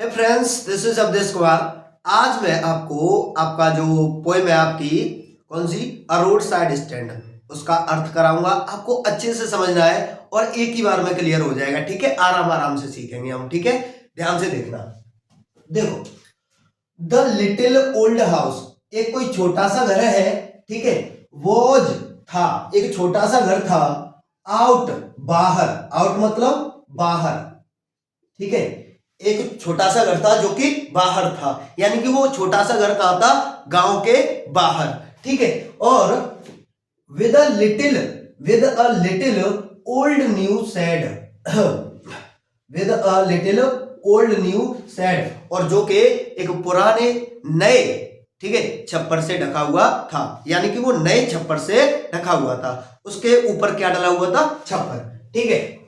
Hey friends, this is Awdhesh Kumar. आज मैं आपको आपका जो पोएम है आपकी कौन सी अ रोड साइड स्टैंड उसका अर्थ कराऊंगा। आपको अच्छे से समझना है और एक ही बार में क्लियर हो जाएगा। ठीक है, आराम आराम से सीखेंगे हम। ठीक है, ध्यान से देखना। देखो, द लिटिल ओल्ड हाउस, एक कोई छोटा सा घर है। ठीक है, वॉज था, एक छोटा सा घर था। आउट बाहर, आउट मतलब बाहर। ठीक है, एक छोटा सा घर था जो कि बाहर था, यानी कि वो छोटा सा घर कहां था? गांव के बाहर। ठीक है, और with a little old new sad with a little old new sad, और जो कि एक पुराने नए, ठीक है, छप्पर से ढका हुआ था, यानी कि वो नए छप्पर से ढका हुआ था। उसके ऊपर क्या डला हुआ था? छप्पर। ठीक है,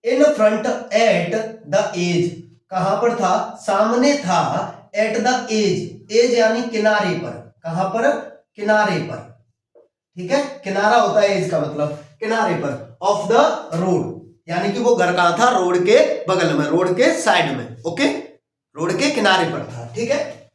in front at the edge, कहां पर था? सामने था। एट द एज, एज यानी किनारे पर। कहां पर? किनारे पर। ठीक है, किनारा होता है एज का मतलब, किनारे पर। ऑफ द रोड, यानी कि वो घर कहां था? रोड के बगल में, रोड के साइड में। ओके, रोड के किनारे पर था। ठीक है,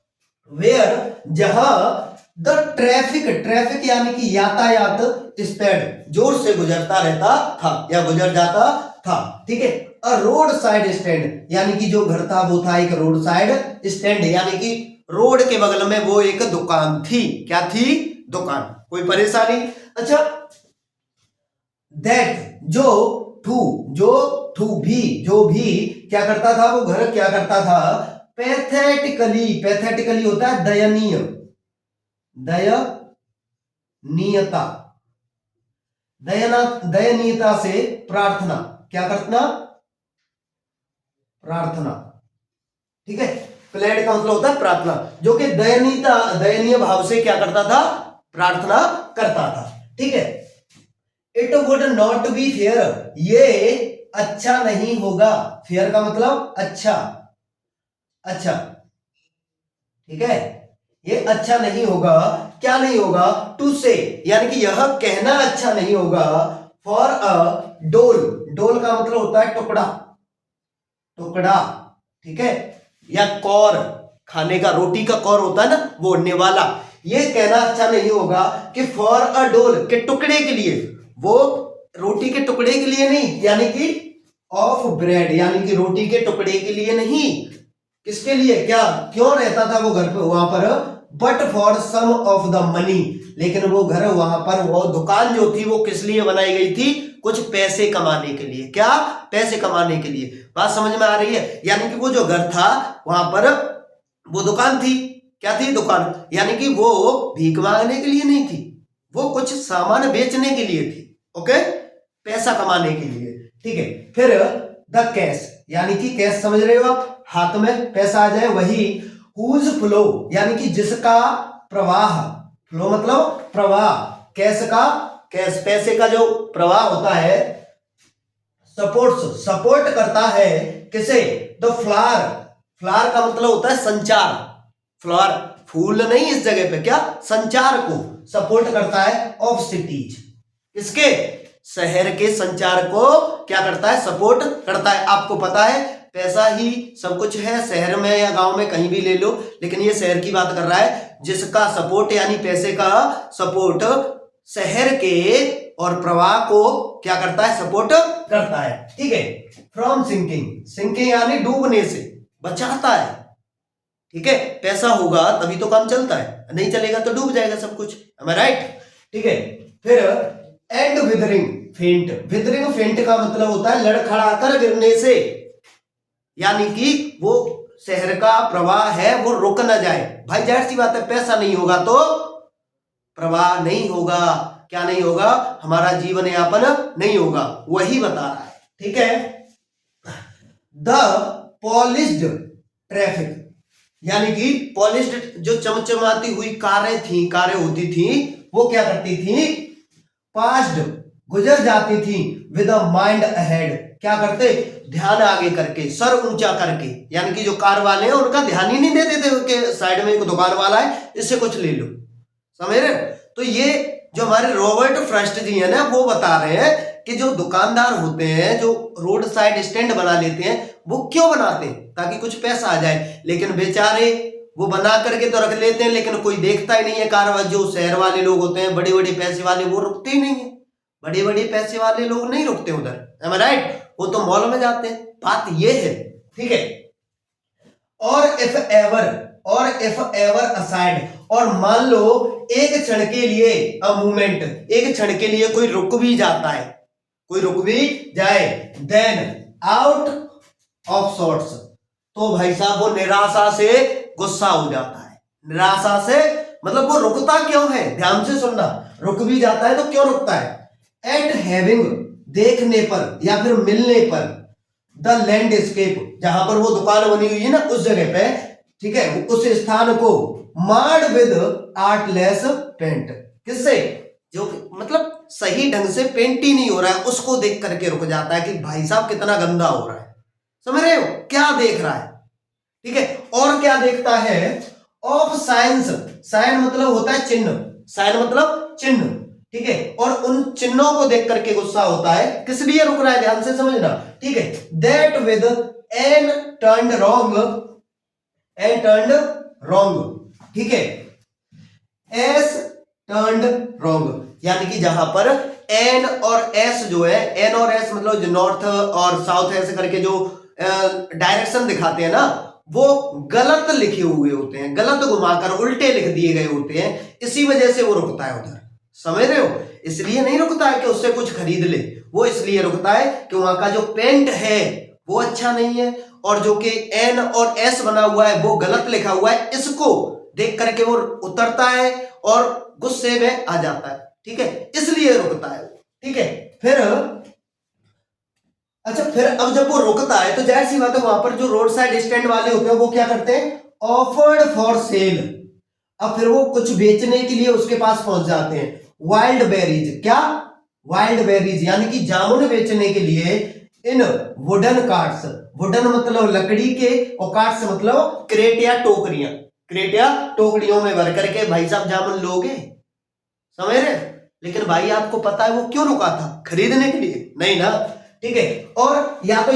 वेयर, जहां द ट्रैफिक, ट्रैफिक यानी कि यातायात, स्पीड, जोर से गुजरता रहता था या गुजर जाता था। ठीक है, अ रोड साइड स्टैंड, यानी कि जो घर था वो था एक रोड साइड स्टैंड, यानी कि रोड के बगल में वो एक दुकान थी। क्या थी? दुकान। कोई परेशानी? अच्छा, दैट, जो भी, जो भी क्या करता था? वो घर क्या करता था? पैथेटिकली, पैथेटिकली होता है दयनीय, दयनीयता, दयनीयता से प्रार्थना, क्या करना? प्रार्थना। ठीक है, प्लेड का मतलब होता है प्रार्थना, जो कि दयनीयता, दयनीय भाव से क्या करता था? प्रार्थना करता था। ठीक है, it would not be fair, ये अच्छा नहीं होगा। फेयर का मतलब अच्छा, अच्छा। ठीक है, ये अच्छा नहीं होगा। क्या नहीं होगा? टू से, यानी कि यह कहना अच्छा नहीं होगा। फॉर अ डोल, डोल का मतलब होता है टुकड़ा, टुकड़ा। ठीक है, या कौर, खाने का, रोटी का कौर होता है ना, वो निवाला। ये कहना अच्छा नहीं होगा कि फॉर अ डोल, के टुकड़े के लिए, वो रोटी के टुकड़े के लिए नहीं, यानी कि ऑफ ब्रेड, यानी कि रोटी के टुकड़े के लिए नहीं। किसके लिए? क्या, क्यों रहता था वो घर पे वहां पर? But for some of the money, लेकिन वो घर वहां पर, वो दुकान जो थी वो किस लिए बनाई गई थी? कुछ पैसे कमाने के लिए। क्या? पैसे कमाने के लिए। बात समझ में आ रही है? यानी कि वो जो घर था वहां पर वो दुकान थी। क्या थी? दुकान, यानी कि वो भीख मांगने के लिए नहीं थी, वो कुछ सामान बेचने के लिए थी। ओके, पैसा कमाने के लिए। ठीक है, फिर द कैश, यानी कि कैश समझ रहे हो आप? हाथ में पैसा आ जाए, वही। हुज फ्लो, यानी कि जिसका प्रवाह, फ्लो मतलब प्रवाह, कैश का, कैश पैसे का जो प्रवाह होता है, सपोर्ट्स, सपोर्ट करता है किसे? द फ्लावर, फ्लावर का मतलब होता है संचार, फ्लावर फूल नहीं इस जगह पे, क्या? संचार को सपोर्ट करता है। ऑफ सिटीज, इसके शहर के संचार को क्या करता है? सपोर्ट करता है। आपको पता है पैसा ही सब कुछ है, शहर में या गांव में कहीं भी ले लो, लेकिन ये शहर की बात कर रहा है, जिसका सपोर्ट यानी पैसे का सपोर्ट शहर के और प्रवाह को क्या करता है? सपोर्ट करता है। ठीक है, फ्रॉम सिंकिंग, सिंकिंग यानी डूबने से बचाता है। ठीक है, पैसा होगा तभी तो काम चलता है, नहीं चलेगा तो डूब जाएगा सब कुछ। am I right? ठीक है, फिर एंड विदरिंग फेंट, विदरिंग फेंट का मतलब होता है लड़खड़ाकर गिरने से, यानी कि वो शहर का प्रवाह है वो रुक ना जाए। भाई जाहिर सी बात है, पैसा नहीं होगा तो प्रवाह नहीं होगा। क्या नहीं होगा? हमारा जीवन यापन नहीं होगा, वही बता रहा है। ठीक है, द पॉलिश्ड ट्रैफिक, यानी कि पॉलिश्ड जो चमचमाती हुई कारें थी, कारें होती थी, वो क्या करती थी? पास्ड, गुजर जाती थी। विद अ माइंड अहेड, क्या करते? ध्यान आगे करके, सर ऊंचा करके, यानी कि जो कार वाले हैं उनका ध्यान ही नहीं देते थे कि साइड में एक दुकान वाला है, इससे कुछ ले लो। समझ रहे? तो ये जो हमारे रॉबर्ट फ्रॉस्ट जी है ना, वो बता रहे हैं कि जो दुकानदार होते हैं, जो रोड साइड स्टैंड बना लेते हैं, वो क्यों बनाते हैं? ताकि कुछ पैसा आ जाए। लेकिन बेचारे वो बना करके तो रख लेते हैं, लेकिन कोई देखता ही नहीं है। कार जो शहर वाले लोग होते हैं, बड़े बड़े पैसे वाले, वो रुकते ही नहीं है। बड़े बड़े पैसे वाले लोग नहीं रुकते उधर, am I right? वो तो मॉल में जाते हैं। बात ये है, ठीक है। और इफ एवर असाइड, और मान लो एक क्षण के लिए, अ मूवमेंट, एक क्षण के लिए कोई रुक भी जाता है, कोई रुक भी जाए, देन आउट ऑफ सॉर्ट्स, तो भाई साहब वो निराशा से गुस्सा हो जाता है। निराशा से मतलब वो रुकता क्यों है? ध्यान से सुनना। रुक भी जाता है तो क्यों रुकता है? एट हैविंग, देखने पर या फिर मिलने पर, द लैंडस्केप, जहां पर वो दुकान बनी हुई है ना, उस जगह पे, ठीक है, उस स्थान को मार्ड विद आर्टलेस पेंट, किससे? जो मतलब सही ढंग से पेंट ही नहीं हो रहा है, उसको देख करके रुक जाता है कि भाई साहब कितना गंदा हो रहा है। समझ रहे हो क्या देख रहा है? ठीक है। और क्या देखता है? ऑफ साइंस, साइन मतलब होता है चिन्ह, साइन मतलब चिन्ह, ठीक है। और उन चिन्हों को देख करके गुस्सा होता है। किस लिए रुक रहा है? ध्यान से समझना, ठीक है। That with N turned wrong, ठीक है, एस टर्न्ड रॉन्ग, यानी कि जहां पर एन और एस जो है, एन और एस मतलब जो नॉर्थ और साउथ ऐसे करके जो डायरेक्शन दिखाते हैं ना, वो गलत लिखे हुए होते हैं, गलत घुमाकर उल्टे लिख दिए गए होते हैं। इसी वजह से वो रुकता है उधर। समझ रहे हो? इसलिए नहीं रुकता है कि उससे कुछ खरीद ले, वो इसलिए रुकता है कि वहां का जो पेंट है वो अच्छा नहीं है, और जो कि एन और एस बना हुआ है वो गलत लिखा हुआ है। इसको देख करके वो उतरता है और गुस्से में आ जाता है, ठीक है, इसलिए रुकता है, ठीक है। फिर अच्छा, फिर अब जब वो रुकता है तो जाहिर सी बात है वहां पर जो रोड साइड स्टैंड वाले होते हैं वो क्या करते हैं? Offered for sale. अब फिर वो कुछ बेचने के लिए उसके पास पहुंच जाते हैं। वाइल्ड बेरीज, क्या? वाइल्ड बेरीज यानी कि जामुन बेचने के लिए इन वुडन कार्ट्स, वुडन मतलब लकड़ी के, और कार्ट्स मतलब क्रेट या टोकरियां, क्रेट या टोकरियों में भर करके भाई साहब जामुन लोगे। समझ रहे? लेकिन भाई आपको पता है वो क्यों रुका था? खरीदने के लिए नहीं ना, ठीक है। और या तो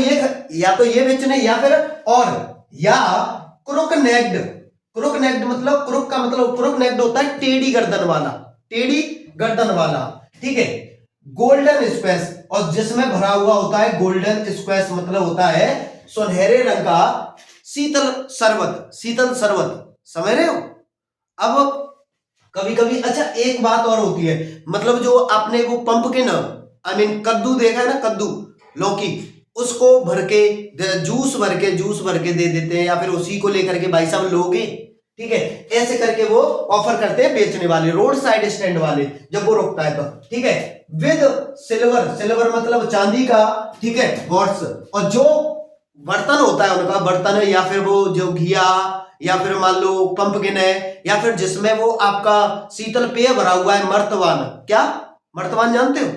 ये बेचने, या फिर और या क्रुक नेक्ड, क्रुक नेक्ड मतलब, क्रुक का मतलब, क्रुक नेक्ड होता है टेढ़ी गर्दन वाला, टेढ़ी गर्दन वाला, ठीक है। गोल्डन स्क्वैश, और जिसमें भरा हुआ होता है गोल्डन स्क्वैश मतलब होता है सुनहरे रंग का शीतल शरबत, शीतल शरबत। समझ रहे हो? अब कभी कभी, अच्छा एक बात और होती है, मतलब जो आपने वो पंपकिन, आई मीन कद्दू देखा है ना, कद्दू, लौकी, उसको भर के जूस भर के दे देते हैं, या फिर उसी को लेकर के भाई साहब लोगे, ठीक है, ऐसे करके वो ऑफर करते हैं बेचने वाले, रोड साइड स्टैंड वाले, जब वो रुकता है तो, ठीक है। विद सिल्वर, सिल्वर मतलब चांदी का, ठीक है, वॉट्स, और जो बर्तन होता है उनका, बर्तन या फिर वो जो घिया, या फिर मान लो पंपकिन है, या फिर जिसमें वो आपका शीतल पेय भरा हुआ है, मर्तवान, क्या? मर्तवान जानते हो?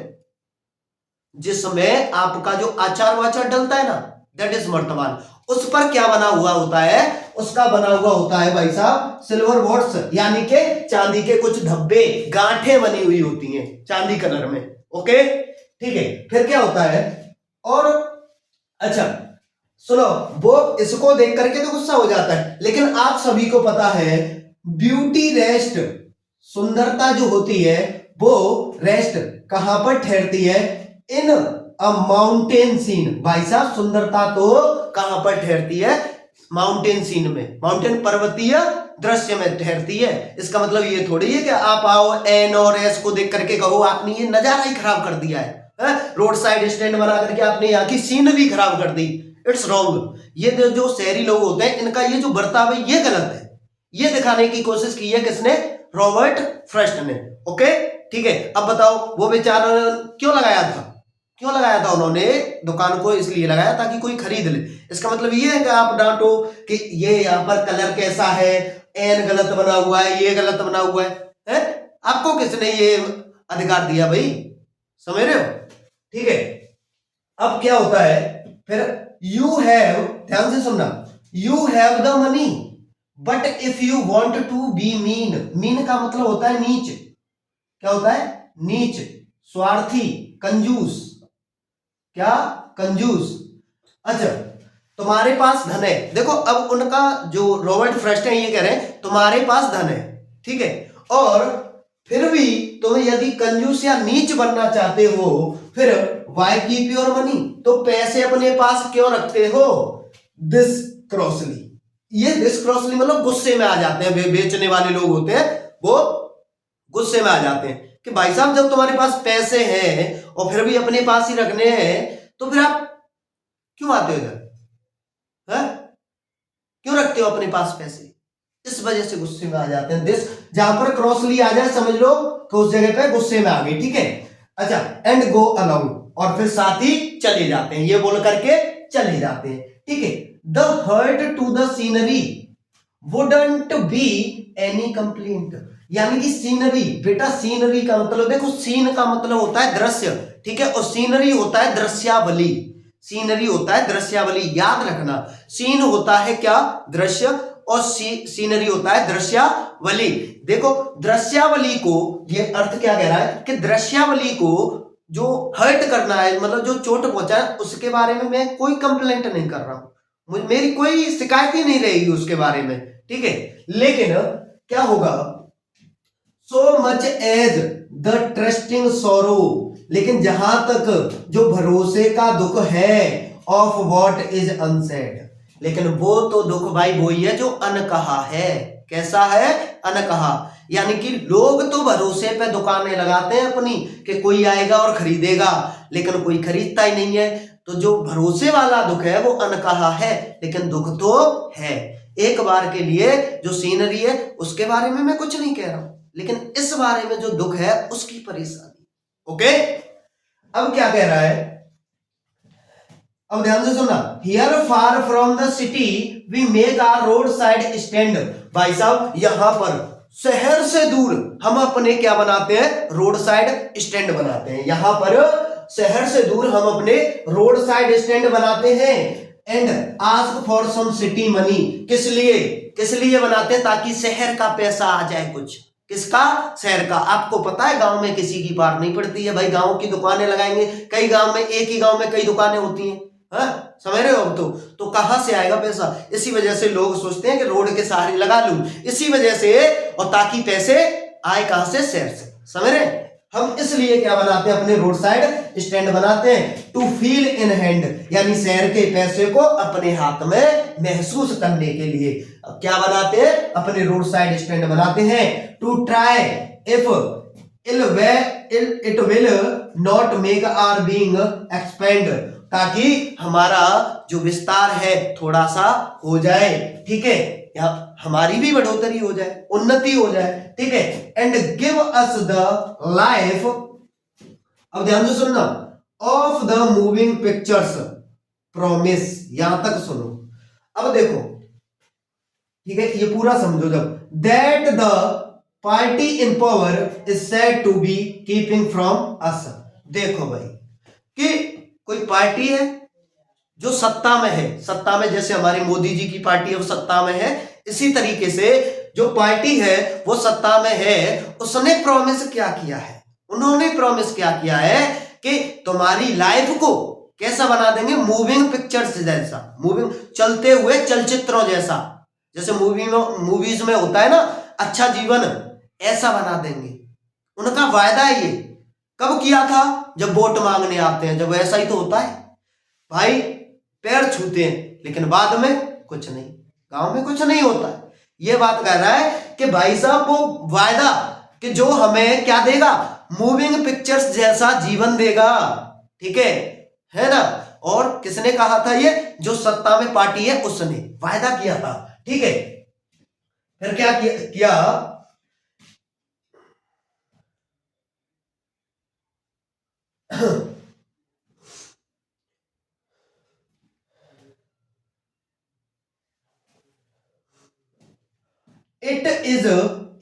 जिसमें आपका जो अचार वाचार डलता है ना, दैट इज मर्तवान। उस पर क्या बना हुआ होता है? उसका बना हुआ होता है भाई साहब सिल्वर वॉट्स, यानी के चांदी के कुछ धब्बे, गांठें बनी हुई होती हैं चांदी कलर में, ओके, ठीक है। फिर क्या होता है? और अच्छा सुनो, वो इसको देख करके तो गुस्सा हो जाता है, लेकिन आप सभी को पता है ब्यूटी रेस्ट, सुंदरता जो होती है वो रेस्ट कहां पर ठहरती है? इन अ माउंटेन सीन। भाई साहब सुंदरता तो कहां पर ठहरती है? माउंटेन सीन में, माउंटेन पर्वतीय दृश्य में ठहरती है। इसका मतलब ये थोड़ी है कि आप आओ एन और एस को देख करके कहो आपने ये नजारा ही खराब कर दिया है, रोड साइड स्टैंड बना करके आपने यहाँ की सीनरी खराब कर दी। It's wrong. ये जो शहरी लोग होते हैं इनका ये जो बर्ताव है ये गलत है। ये दिखाने की कोशिश की है किसने? रॉबर्ट फ्रस्ट ने, ओके, ठीक है। अब बताओ वो बेचारा क्यों लगाया था? क्यों लगाया था उन्होंने दुकान को? इसलिए लगाया ताकि कोई खरीद ले। इसका मतलब ये है कि आप डांटो कि ये यहाँ पर कलर कैसा है, एन गलत बना हुआ है, ये गलत बना हुआ है? आपको किसने ये अधिकार दिया भाई? समझ रहे हो? ठीक है। अब क्या होता है फिर? यू हैव, ध्यान से सुनना, you have the money but if you want to be mean, mean का मतलब होता है नीच। क्या होता है? नीच, स्वार्थी, कंजूस, क्या? कंजूस। अच्छा, तुम्हारे पास धन है। देखो अब उनका जो रॉबर्ट फ्रस्ट है ये कह रहे हैं तुम्हारे पास धन है, ठीक है, और फिर भी तुम्हें यदि कंजूस या नीच बनना चाहते हो, फिर वाई कीप योर मनी, तो पैसे अपने पास क्यों रखते हो? दिस क्रॉसली, ये दिस क्रॉसली मतलब गुस्से में आ जाते हैं, बेचने वाले लोग होते हैं वो गुस्से में आ जाते हैं कि भाई साहब जब तुम्हारे पास पैसे हैं और फिर भी अपने पास ही रखने हैं तो फिर आप क्यों आते हो इधर? क्यों रखते हो अपने पास पैसे? इस वजह से गुस्से में आ जाते हैं। दिस जहां पर क्रॉसली आ जाए समझ लो तो उस जगह पे गुस्से में आ गई, ठीक है। अच्छा, एंड गो अलाउंग, और फिर साथ ही चले जाते हैं, ये बोल करके चले जाते हैं, ठीक है। The hurt to the scenery wouldn't be any complaint, यानी कि सीनरी, बेटा सीनरी का मतलब देखो, सीन का मतलब होता है दृश्य, ठीक है, और सीनरी होता है दृश्यावली। सीनरी होता है दृश्यावली, याद रखना, सीन होता है क्या? दृश्य, और सीनरी होता है दृश्यावली। देखो दृश्यावली को, ये अर्थ क्या कह रहा है कि दृश्यावली को जो हर्ट करना है, मतलब जो चोट पहुंचा है, उसके बारे में मैं कोई कंप्लेंट नहीं कर रहा हूं, मेरी कोई शिकायत ही नहीं रहेगी उसके बारे में, ठीक है। लेकिन क्या होगा? So much as the trusting sorrow, लेकिन जहां तक जो भरोसे का दुख है, ऑफ वॉट इज अनसेड, लेकिन वो तो दुख भाई वही है जो अनकहा है। कैसा है? अनकहा। यानी कि लोग तो भरोसे पे दुकानें लगाते हैं अपनी कि कोई आएगा और खरीदेगा, लेकिन कोई खरीदता ही नहीं है। तो जो भरोसे वाला दुख है वो अनकहा है, लेकिन दुख तो है। एक बार के लिए जो सीनरी है उसके बारे में मैं कुछ नहीं कह रहा हूं, लेकिन इस बारे में जो दुख है उसकी परेशानी। ओके, अब क्या कह रहा है? अब ध्यान से सुनना। Here far from the city we make our roadside stand. भाई साहब यहां पर शहर से दूर हम अपने क्या बनाते हैं? रोड साइड स्टैंड बनाते हैं। यहां पर शहर से दूर हम अपने रोड साइड स्टैंड बनाते हैं। And ask for some city money, किस लिए? किस लिए बनाते हैं? ताकि शहर का पैसा आ जाए कुछ। किसका? शहर का। आपको पता है गांव में किसी की पार नहीं पड़ती है भाई, गांव की दुकानें लगाएंगे, कई गांव में, एक ही गांव में कई दुकानें होती हैं, समझ रहे हो? अब तो कहां से आएगा पैसा? इसी वजह से लोग सोचते हैं कि रोड के सहारे लगा लूं, इसी वजह से, और ताकि पैसे आए कहां से? शहर से। समझ रहे? हम इसलिए क्या बनाते हैं? अपने रोड साइड स्टैंड बनाते हैं। टू फील इन हैंड, यानी शहर के पैसे को अपने हाथ में महसूस करने के लिए अब क्या बनाते हैं? अपने रोड साइड स्टैंड बनाते हैं। To try if it will not make our being expand, ताकि हमारा जो विस्तार है थोड़ा सा हो जाए, ठीक है, या हमारी भी बढ़ोतरी हो जाए, उन्नति हो जाए, ठीक है। And give us the life, अब ध्यान से सुनना, of the moving pictures promise. यहां तक सुनो, अब देखो, ठीक है, ये पूरा समझो। जब that the party in power is said to be keeping from us, देखो भाई कि कोई पार्टी है जो सत्ता में है, सत्ता में, जैसे हमारी मोदी जी की पार्टी है वो सत्ता में है, इसी तरीके से जो पार्टी है वो सत्ता में है, उसने प्रॉमिस क्या किया है? उन्होंने प्रॉमिस क्या किया है कि तुम्हारी लाइफ को कैसा बना देंगे? मूविंग पिक्चर्स जैसा, मूविंग, चलते हुए चलचित्रों जैसा, जैसे मूवीज में होता है ना, अच्छा जीवन, ऐसा बना देंगे। उनका वायदा है ये। कब किया था? जब वोट मांगने आते हैं, जब ऐसा ही तो होता है भाई, पैर छूते हैं लेकिन बाद में कुछ नहीं, गांव में कुछ नहीं होता है। ये बात कह रहा है कि भाई साहब वो वायदा कि जो हमें क्या देगा? मूविंग पिक्चर्स जैसा जीवन देगा, ठीक है ना? और किसने कहा था ये? जो सत्ता में पार्टी है उसने वायदा किया था, ठीक है। फिर क्या किया? It is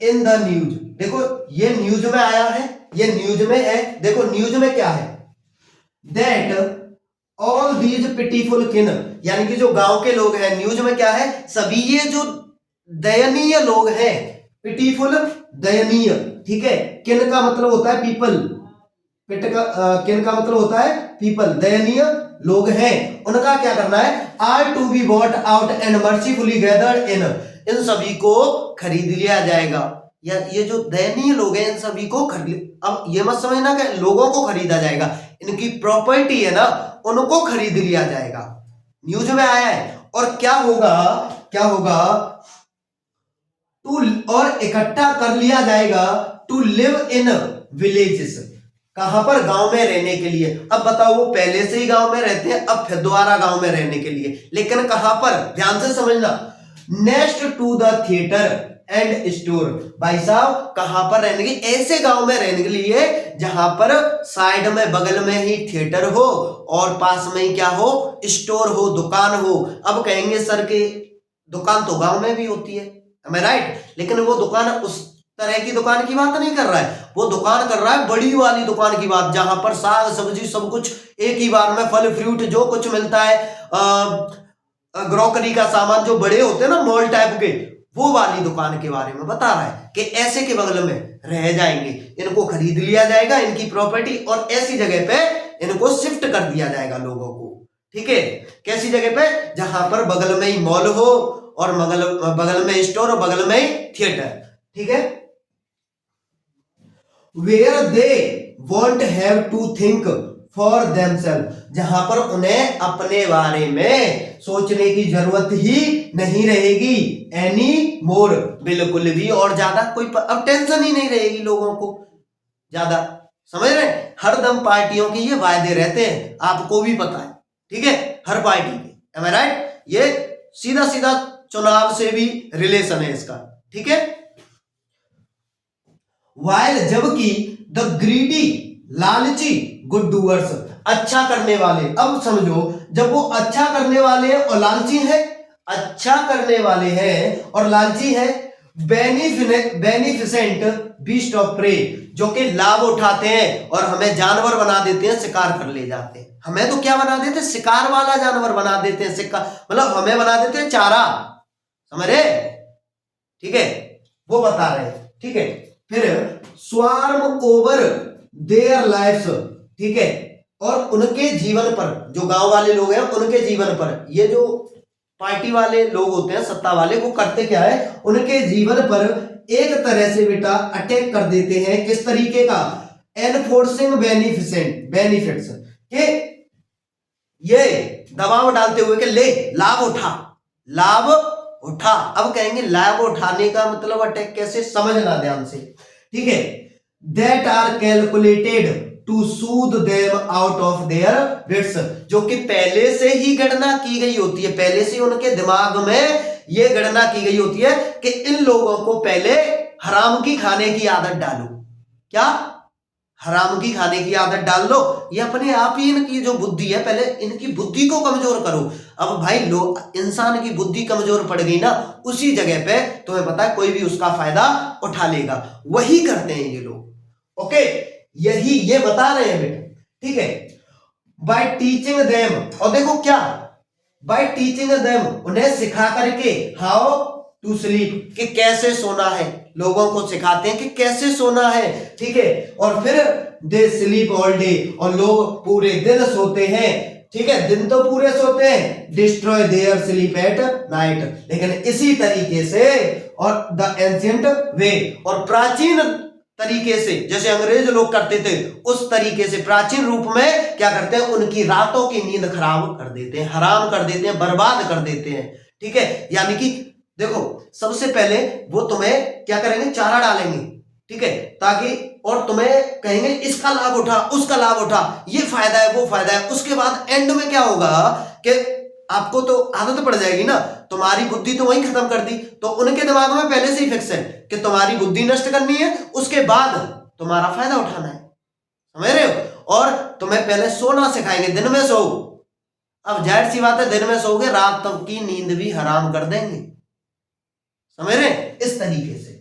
in the news, देखो ये न्यूज में आया है, ये न्यूज में है। देखो न्यूज में क्या है? दैट ऑल दीज पिटीफुल किन, यानी कि जो गांव के लोग हैं, न्यूज में क्या है? सभी ये जो दयनीय लोग हैं, पिटीफुल, दयनीय, ठीक है। किन का मतलब होता है पीपल, पिट का किन का मतलब होता है पीपल, दयनीय लोग हैं, उनका क्या करना है, are to be bought out and mercifully gathered in सभी को खरीद लिया जाएगा। या ये जो दयनीय लोग हैं इन सभी को खरीद, अब ये मत समझना कि लोगों को खरीदा जाएगा, इनकी प्रॉपर्टी है ना उनको खरीद लिया जाएगा, न्यूज में आया है। और क्या होगा, क्या होगा, टू, और इकट्ठा कर लिया जाएगा टू लिव इन विलेजेस, कहां पर, गांव में रहने के लिए। अब बताओ वो पहले से ही गांव में रहते हैं, अब फिर दोबारा गांव में रहने के लिए, लेकिन कहां पर, ध्यान से समझना, next to the theatre and store. भाई साहब कहां पर रहने के, ऐसे गांव में रहने के लिए जहां पर साइड में बगल में ही थिएटर हो और पास में ही क्या हो, स्टोर हो, दुकान हो। अब कहेंगे सर के दुकान तो गांव में भी होती है, राइट, लेकिन वो दुकान उस तरह की दुकान की बात नहीं कर रहा है, वो दुकान कर रहा है बड़ी वाली दुकान की बात, जहां पर साग सब्जी सब कुछ एक ही बार में, फल फ्रूट जो कुछ मिलता है, ग्रोकरी का सामान जो बड़े होते हैं ना मॉल टाइप के, वो वाली दुकान के बारे में बता रहा है कि ऐसे के बगल में रह जाएंगे, इनको खरीद लिया जाएगा, इनकी प्रॉपर्टी, और ऐसी जगह पे इनको शिफ्ट कर दिया जाएगा लोगों को। ठीक है, कैसी जगह पे, जहां पर बगल में ही मॉल हो और बगल में स्टोर और बगल में ही थिएटर। ठीक है, where they won't have to think for themselves, जहां पर उन्हें अपने बारे में सोचने की जरूरत ही नहीं रहेगी, एनी मोर, बिल्कुल भी, और ज्यादा कोई अब टेंशन ही नहीं रहेगी लोगों को ज्यादा, समझ रहे हैं। हरदम पार्टियों के ये वायदे रहते हैं, आपको भी पता है, ठीक है, हर पार्टी के, एम आई राइट, ये सीधा सीधा चुनाव से भी रिलेशन है इसका। ठीक है, वाइल, जबकि द ग्रीडी, लालची, गुड डूअर्स, अच्छा करने वाले, अब समझो जब वो अच्छा करने वाले हैं और लालची है, अच्छा करने वाले हैं और लालची है, बेनिफिसेंट बीस्ट ऑफ प्रे, जो कि लाभ उठाते हैं और हमें जानवर बना देते हैं, शिकार कर ले जाते हैं। हमें तो क्या बना देते हैं, शिकार वाला जानवर बना देते हैं, शिकार मतलब हमें बना देते हैं चारा, समझ रहे, ठीक है, वो बता रहे हैं। ठीक है, फिर स्वार्म ओवर देयर लाइफ्स, ठीक है, और उनके जीवन पर, जो गांव वाले लोग हैं उनके जीवन पर, ये जो पार्टी वाले लोग होते हैं सत्ता वाले, वो करते क्या है, उनके जीवन पर एक तरह से बेटा अटैक कर देते हैं। किस तरीके का, एनफोर्सिंग बेनिफिट्स, के ये दबाव डालते हुए कि ले लाभ उठा, लाभ उठा। अब कहेंगे लाभ उठाने का मतलब अटैक कैसे, समझना ध्यान से। ठीक है, that are calculated to soothe them out of their wits, जो कि पहले से ही गणना की गई होती है, पहले से उनके दिमाग में यह गणना की गई होती है कि इन लोगों को पहले हराम की खाने की आदत डालो। क्या, हराम की खाने की आदत डाल लो, ये अपने आप ही इनकी जो बुद्धि है, पहले इनकी बुद्धि को कमजोर करो। अब भाई लोग, इंसान की बुद्धि कमजोर पड़ गई ना, उसी जगह पे तुम्हें पता है कोई भी उसका फायदा उठा लेगा, वही करते हैं ये लोग। ओके, यही ये बता रहे हैं बेटा। ठीक है, बाय टीचिंग देम, और देखो क्या, बाय टीचिंग देम, उन्हें सिखा करके, हाउ टू स्लीप, कि कैसे सोना है, लोगों को सिखाते हैं कि कैसे सोना है। ठीक है, और फिर दे स्लीप ऑल डे, और लोग पूरे दिन सोते हैं। ठीक है, दिन तो पूरे सोते हैं, destroy there sleep at night, लेकिन इसी तरीके से, और द एंशिएंट वे, और प्राचीन तरीके से, जैसे अंग्रेज लोग करते थे उस तरीके से, प्राचीन रूप में क्या करते हैं, उनकी रातों की नींद खराब कर देते हैं, हराम कर देते हैं, बर्बाद कर देते हैं। ठीक है, यानी कि देखो सबसे पहले वो तुम्हें क्या करेंगे, चारा डालेंगे, ठीक है, ताकि, और तुम्हें कहेंगे इसका लाभ उठा, उसका लाभ उठा, ये फायदा है, वो फायदा है। उसके बाद एंड में क्या होगा कि आपको तो आदत पड़ जाएगी ना, तुम्हारी बुद्धि तो वहीं खत्म कर दी, तो उनके दिमाग में पहले से ही फिक्स है कि तुम्हारी बुद्धि नष्ट करनी है, उसके बाद तुम्हारा फायदा उठाना है, समझ रहे हो, और तुम्हें पहले सोना सिखाएंगे, दिन में सो। अब जाहिर सी बात है, दिन में सोओगे, रात तक की नींद भी हराम कर देंगे, समझ रहे, इस तरीके से।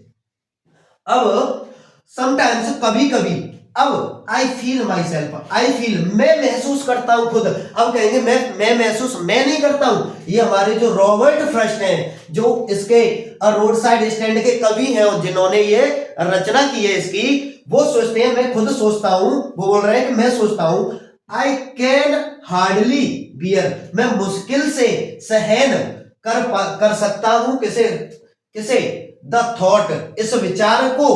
अब समटाइम्स, कभी कभी, अब I feel my self, I feel मैं महसूस करता हूं खुद। अब कहेंगे मैं महसूस मैं नहीं करता हूं, ये हमारे जो रॉबर्ट फ्रस्ट हैं, जो इसके रोड साइड स्टैंड के कवि हैं और जिन्होंने ये रचना की है इसकी, वो सोचते हैं मैं खुद सोचता हूं, वो बोल रहे हैं कि मैं सोचता हूं आई कैन हार्डली बियर, मैं मुश्किल से सहन कर सकता हूं किसे किसे द थॉट, इस विचार को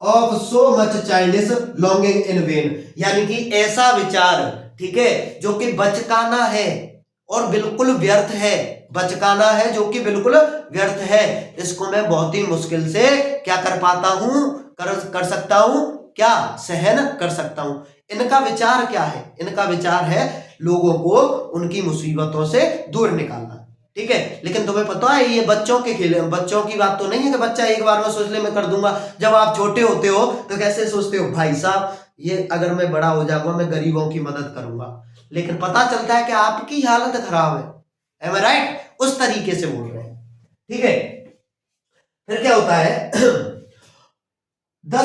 of so much childish longing in when, यानी कि ऐसा विचार, ठीक है, जो कि बचकाना है और बिल्कुल व्यर्थ है, बचकाना है जो कि बिल्कुल व्यर्थ है, इसको मैं बहुत ही मुश्किल से क्या कर पाता हूं, कर सकता हूं, क्या सहन कर सकता हूं। इनका विचार क्या है? इनका विचार है लोगों को उनकी मुसीबतों से दूर निकालना, ठीक है। लेकिन तुम्हें पता है ये बच्चों के खेल, बच्चों की बात तो नहीं है कि बच्चा एक बार में सोच ले मैं कर दूंगा। जब आप छोटे होते हो तो कैसे सोचते हो, भाई साहब ये अगर मैं बड़ा हो जाऊंगा मैं गरीबों की मदद करूंगा, लेकिन पता चलता है कि आपकी हालत खराब है, एम आई राइट? उस तरीके से बोल रहे हैं, ठीक है। फिर क्या होता है द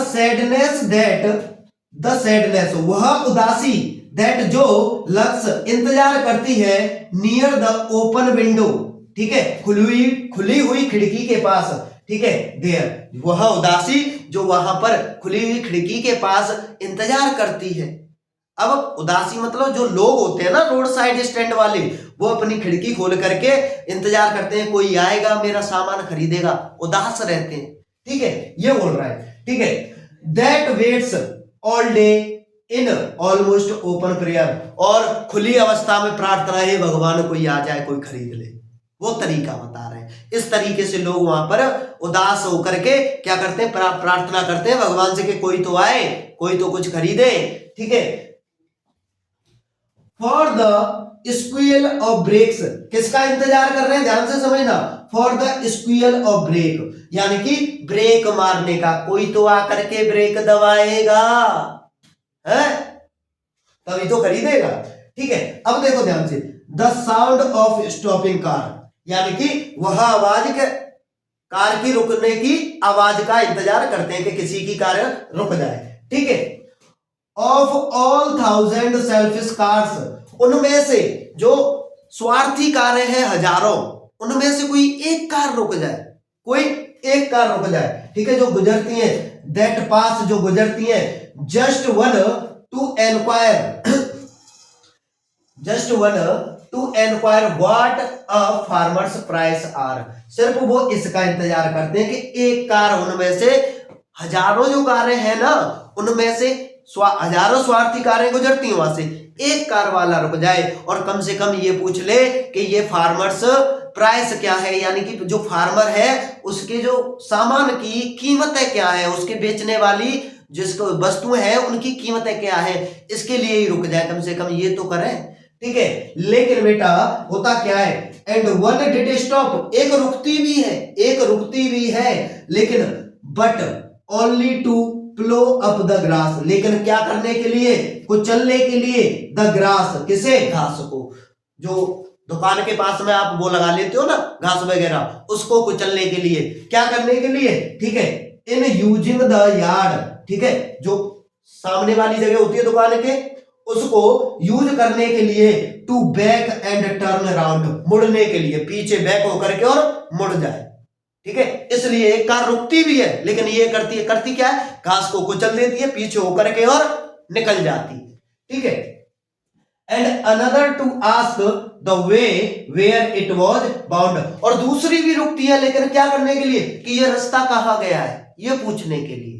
सैडनेस वह उदासी दैट जो लक्ष्य इंतजार करती है नियर द ओपन विंडो, ठीक है, खुली हुई खिड़की के पास, ठीक है, देयर, वह उदासी जो वहां पर खुली हुई खिड़की के पास इंतजार करती है। अब उदासी मतलब जो लोग होते हैं ना रोड साइड स्टैंड वाले, वो अपनी खिड़की खोल करके इंतजार करते हैं कोई आएगा मेरा सामान खरीदेगा, उदास रहते हैं, ठीक है, ये बोल रहा है, ठीक है। That waits all day in almost open prayer, और खुली अवस्था में प्रार्थना है भगवान कोई आ जाए कोई खरीद ले, वो तरीका बता रहे हैं। इस तरीके से लोग वहां पर उदास होकर के क्या करते हैं, प्रार्थना करते हैं भगवान से कि कोई तो आए, कोई तो कुछ खरीदे, ठीक है। For the squeal of brakes, किसका इंतजार कर रहे हैं, ध्यान से समझना, for the squeal of brake, यानी कि ब्रेक मारने का, कोई तो आकर के ब्रेक दबाएगा, है तभी तो खरीदेगा, ठीक है। अब देखो ध्यान से, the sound of stopping car, यानी कि वह आवाज के कार की रुकने की आवाज का इंतजार करते हैं कि किसी की कार रुक जाए, ठीक है। ऑफ ऑल 1000 सेल्फिश कार्स, उनमें से जो स्वार्थी कारें हैं हजारों, उनमें से कोई एक कार रुक जाए, कोई एक कार रुक जाए, ठीक है, जो गुजरती है, दैट पास, जो गुजरती है, just one to enquire what a farmer's price are, सिर्फ वो इसका इंतजार करते हैं कि एक कार, उनमें से हजारों जो कारें हैं ना, उनमें से हजारों स्वार्थी कारें गुजरती हैं वहां से, एक कार वाला रुक जाए और कम से कम ये पूछ ले कि ये फार्मर्स प्राइस क्या है, यानी कि जो फार्मर है उसके जो सामान की कीमतें क्या है, उसके बेचने वाली जिसको वस्तुएं हैं उनकी कीमतें क्या है, इसके लिए ही रुक जाए, कम से कम ये तो करें, ठीक है। लेकिन बेटा होता क्या है, एंड वन डिड स्टॉप, एक रुकती भी है, लेकिन but only to plough up the grass, लेकिन क्या करने के लिए, कुचलने के लिए, द ग्रास, किसे, घास को, जो दुकान के पास में आप वो लगा लेते हो ना घास वगैरह, उसको कुचलने के लिए, क्या करने के लिए, ठीक है, इन यूजिंग द यार्ड, ठीक है, जो सामने वाली जगह होती है दुकान के, उसको यूज करने के लिए, to back and turn around, मुड़ने के लिए, पीछे बैक होकर के और मुड़ जाए, ठीक है। इसलिए एक कार रुकती भी है, लेकिन ये करती क्या है, घास को कुचल देती है, पीछे होकर के और निकल जाती, ठीक है। And another to ask the way where it was bound, और दूसरी भी रुकती है, लेकिन क्या करने के लिए, कि ये रास्ता कहां गया है, ये पूछने के लिए।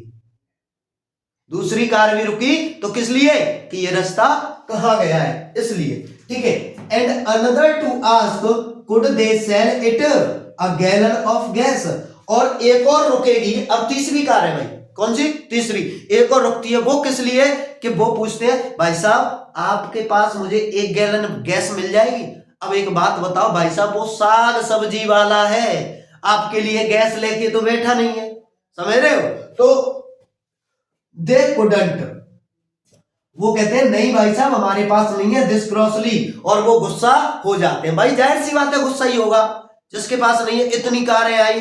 दूसरी कार भी रुकी तो किस लिए, कि ये रास्ता कहां गया है, इसलिए, ठीक है। And another to ask could they sell it a gallon of gas, और एक और रुकेगी, अब तीसरी कार है भाई, कौन सी, तीसरी, एक और रुकती है, वो किस लिए, कि वो पूछते हैं भाई साहब आपके पास मुझे 1 गैलन गैस मिल जाएगी। अब एक बात बताओ भाई साहब, वो साग सब्जी वाला है, आपके लिए गैस लेके तो बैठा नहीं है, समझ रहे हो, तो दे कुडंट, वो कहते हैं नहीं भाई साहब हमारे पास नहीं है, दिस क्रॉसली, और वो गुस्सा हो जाते हैं। भाई जाहिर सी बात है गुस्सा ही होगा, जिसके पास नहीं है, इतनी कारें आई,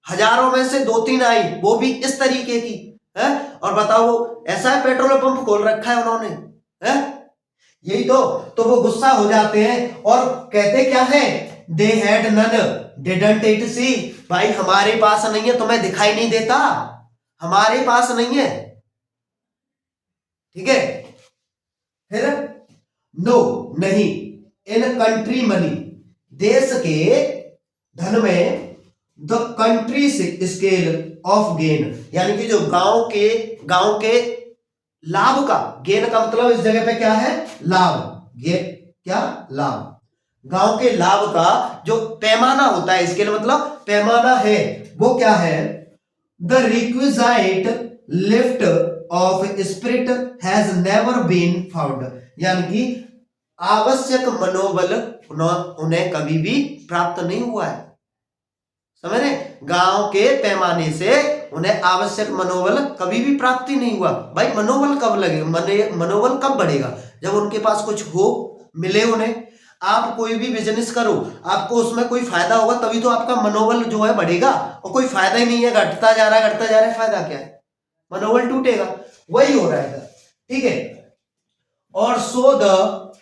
हजारों में से 2-3 आई, वो भी इस तरीके की है, और बताओ ऐसा है पेट्रोल पंप खोल रखा है उन्होंने, है यही तो वो गुस्सा हो जाते हैं और कहते क्या है, they had none didn't it see, भाई हमारे पास नहीं है, तुम्हें दिखाई नहीं देता, हमारे पास नहीं है, ठीक है। फिर नो नहीं, इन कंट्री मनी, देश के धन में, the country scale of gain, यानी कि जो गांव के लाभ का, गेन का मतलब इस जगह पे क्या है, लाभ, गेन क्या, लाभ, गांव के लाभ का जो पैमाना होता है, स्केल मतलब पैमाना है, वो क्या है, the requisite lift of spirit has never been found, यानी कि आवश्यक मनोबल उन्हें कभी भी प्राप्त नहीं हुआ है, समझ रहे, गांव के पैमाने से उन्हें आवश्यक मनोबल कभी भी प्राप्ति नहीं हुआ। भाई मनोबल कब लगे, मनोबल कब बढ़ेगा, जब उनके पास कुछ हो, मिले उन्हें। आप कोई भी बिजनेस करो, आपको उसमें कोई फायदा होगा तभी तो आपका मनोबल जो है बढ़ेगा, और कोई फायदा ही नहीं है, घटता जा रहा है, फायदा क्या है, मनोबल टूटेगा, वही हो रहा है, ठीक है। और so the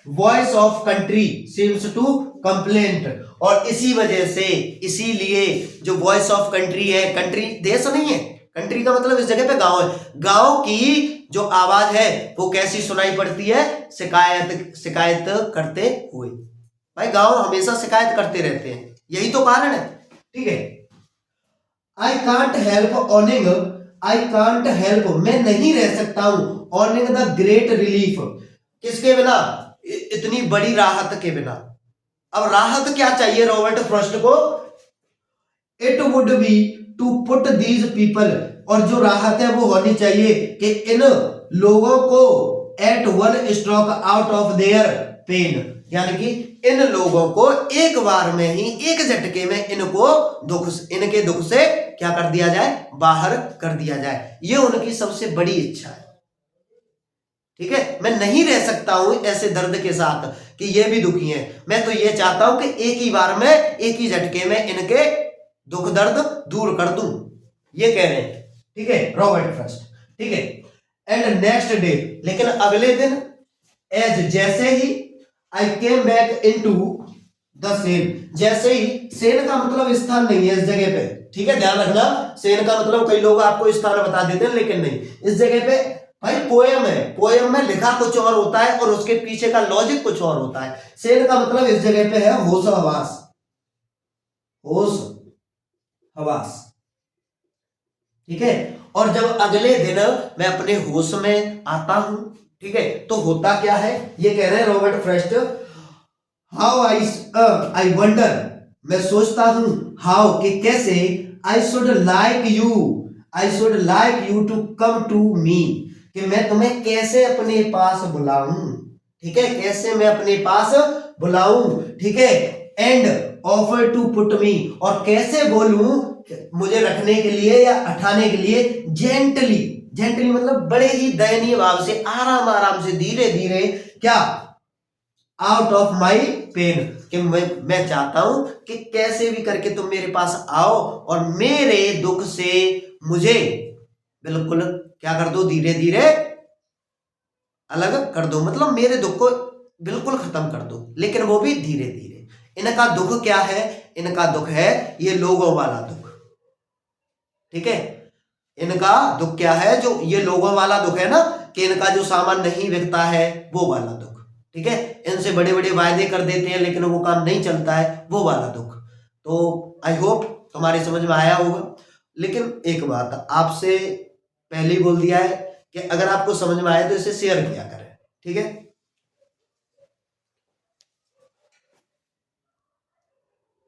voice of country seems to complaint, और इसी वजह से, इसीलिए जो वॉइस ऑफ कंट्री है, कंट्री देश नहीं है, कंट्री का मतलब इस जगह पे गांव है, गांव की जो आवाज है वो कैसी सुनाई पड़ती है, शिकायत करते हुए। भाई गांव हमेशा शिकायत करते रहते हैं, यही तो कारण है, ठीक है। I can't help ऑनिंग, I can't help, मैं नहीं रह सकता हूं, ऑनिंग द ग्रेट रिलीफ, किसके बिना, इतनी बड़ी राहत के बिना। अब राहत क्या चाहिए रॉबर्ट फ्रॉस्ट को, it would be to put these people, और जो राहत है वो होनी चाहिए कि इन लोगों को at one stroke out of their pain, यानी कि इन लोगों को एक बार में ही, एक झटके में इनके दुख से क्या कर दिया जाए, बाहर कर दिया जाए, ये उनकी सबसे बड़ी इच्छा है, ठीक है। मैं नहीं रह सकता हूं ऐसे दर्द के साथ कि ये भी दुखी हैं, मैं तो ये चाहता हूं कि एक ही बार में, एक ही झटके में इनके दुख दर्द दूर कर दूं, ये कह रहे हैं, ठीक है, रॉबर्ट फ्रॉस्ट, ठीक है। एंड नेक्स्ट डे, लेकिन अगले दिन, एज जैसे ही, I came back into the scene, जैसे ही, सेन का मतलब स्थान नहीं है इस जगह पे, ठीक है, ध्यान रखना, सेन का मतलब कई लोग आपको स्थान बता देते हैं, लेकिन नहीं, इस जगह पे भाई पोएम है, पोएम में लिखा कुछ और होता है और उसके पीछे का लॉजिक कुछ और होता है। सेन का मतलब इस जगह पे है होश हवास, होश हवास, ठीक है। और जब अगले दिन मैं अपने होश में आता हूं, ठीक है, तो होता क्या है, ये कह रहे हैं Robert Frost, how I wonder, मैं सोचता हूं, हाउ कि कैसे, I should like you to come to me, कि मैं तुम्हें कैसे अपने पास बुलाऊं, ठीक है, कैसे मैं अपने पास बुलाऊं, ठीक है, and offer to put me, और कैसे बोलूं मुझे रखने के लिए या उठाने के लिए, जेंटली मतलब बड़े ही दयनीय भाव से, आराम से, धीरे धीरे, क्या, आउट ऑफ माई पेन, कि मैं चाहता हूं कि कैसे भी करके तुम मेरे पास आओ और मेरे दुख से मुझे बिल्कुल क्या कर दो, धीरे धीरे अलग कर दो, मतलब मेरे दुख को बिल्कुल खत्म कर दो, लेकिन वो भी धीरे धीरे। इनका दुख क्या है, इनका दुख है ये लोगों वाला दुख, ठीक है, इनका दुख क्या है, जो ये लोगों वाला दुख है ना, कि इनका जो सामान नहीं बिकता है वो वाला दुख, ठीक है, इनसे बड़े बड़े वायदे कर देते हैं लेकिन वो काम नहीं चलता है, वो वाला दुख। तो आई होप तुम्हारी समझ में आया होगा। लेकिन एक बात आपसे पहले ही बोल दिया है कि अगर आपको समझ में आए तो इसे शेयर किया करें, ठीक है।